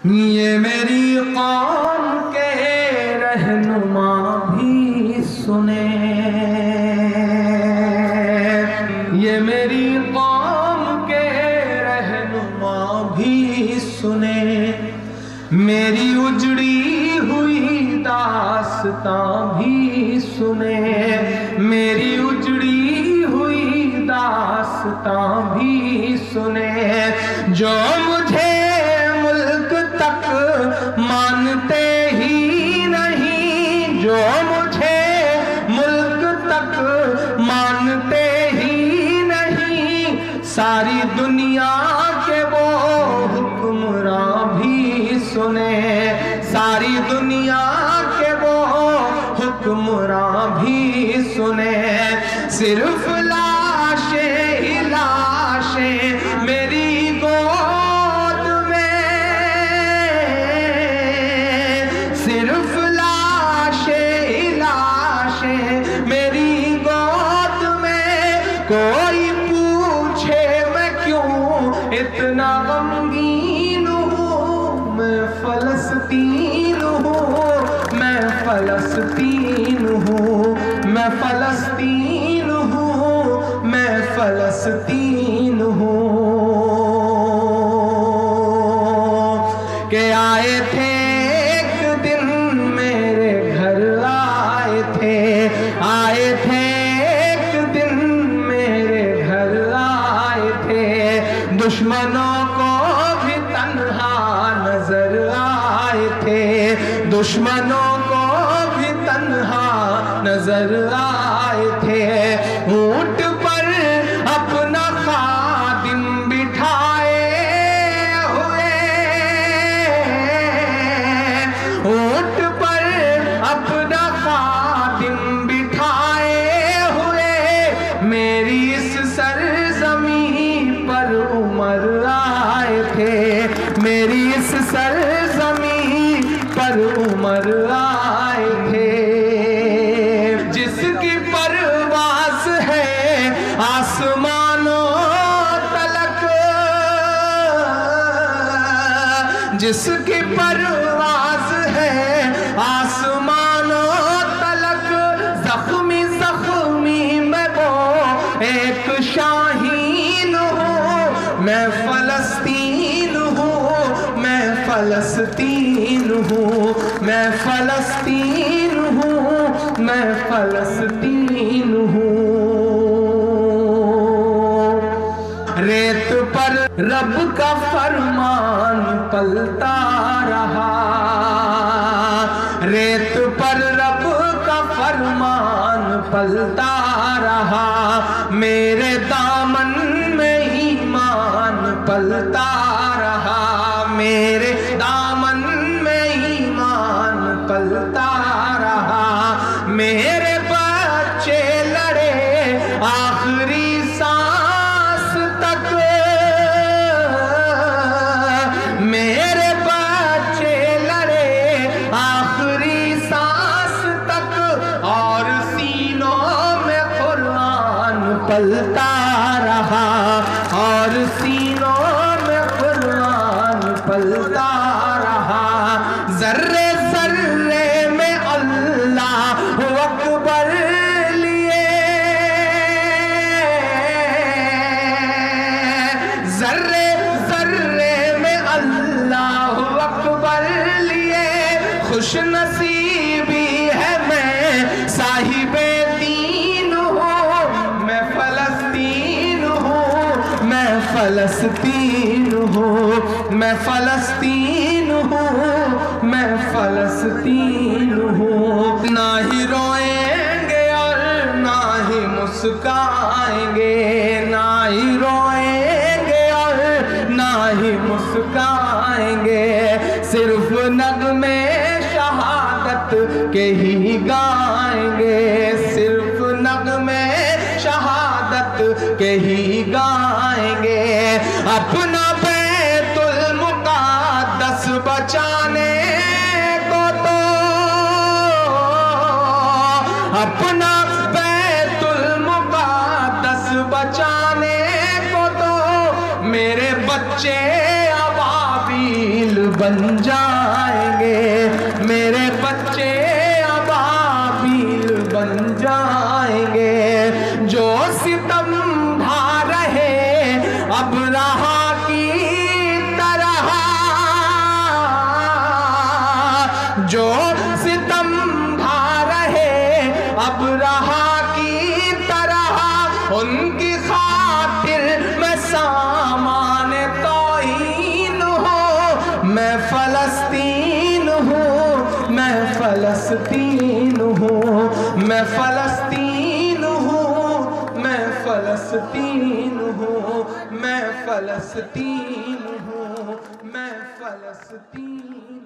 ये मेरी कौम के रहनुमा भी सुने, ये मेरी कौम के रहनुमा भी सुने, मेरी उजड़ी हुई दास्तां भी सुने, मेरी उजड़ी हुई दास्तां भी सुने। जो मुझे मुल्क तक मानते ही नहीं, जो मुझे मुल्क तक मानते ही नहीं, सारी दुनिया के वो हुक्मरां भी सुने, सारी दुनिया के वो हुक्मरां भी सुने। सिर्फ लाशें ही लाशें मेरी गोद में, सिर्फ लाशें ही लाशें मेरी गोद में। कोई पूछे मैं क्यों इतना गमगीन हूँ, मैं फलस्तीन हूँ, मैं फलस्तीन हूँ, मैं फलस्तीन हूँ, मैं फलस्तीन हूँ। के आए थे एक दिन मेरे घर, आए थे, आए थे एक दिन मेरे घर, आए थे। दुश्मनों को भी तन्हा नजर आए थे, दुश्मनों को भी तन्हा नजर आए थे। ऊंट पर अपना खादिम बिठाए हुए, ऊंट पर अपना खादिम बिठाए हुए, मेरी इस सरजमीं पर उमर आए थे, मेरी इस सरजमीं पर उमर आए थे। जिसकी परवाज़ है आसमानों तलक, जिसकी परवाज़ है आसमानों तलक, जख्मी जख्मी मैं वो एक शाहीन हूँ, मैं फलस्तीन हूँ, मैं फलस्तीन हूँ, मैं फलस्तीन हूँ, मैं फलस्तीन हूँ। रेत पर रब का फरमान पलता रहा, रेत पर रब का फरमान पलता रहा, मेरे दामन में ईमान पलता रहा, मेरे दामन में ईमान पलता रहा। मेरे बच्चे लड़े आखिरी सांस तक, मेरे बच्चे लड़े आखिरी सांस तक, और सीनों में कुरान पलता रहा, और सीनों में कुरान पलता रहा। जर्रे जर्रे में अल्लाह अकबर लिए, जर्रे जर्रे में अल्लाह अकबर लिए। खुश नसीबी है मैं साहिबे दीन हूँ, मैं फलस्तीन हूँ, मैं फलस्तीन हूँ, मैं फलस्तीन हूँ, मैं फलस्तीन हूँ। ना ही रोएंगे और ना ही मुस्काएंगे, ना ही रोएंगे और ना ही मुस्काएंगे, सिर्फ नगमे शहादत के ही गाएंगे, सिर्फ नगमे शहादत के ही गाएंगे। अपना बैतुल मुक़द्दस बचाने को तो, अपना बैतुल मुक़द्दस बचाने को तो, मेरे बच्चे अबाबील बन जाएंगे, मेरे बच्चे अबाबील बन जाएंगे। जो सितम ढा रहे अब रहा की तरह, जो सितम ढा रहे अब रहा की तरह, उनकी खातिर मैं सामान तौहीन हूँ। मैं फलस्तीन हूँ, मैं फलस्तीन हूँ, मैं फलस्तीन हूँ, मैं फलस्तीन हूँ, मैं फलस्तीन हूँ, मैं फलस्तीन।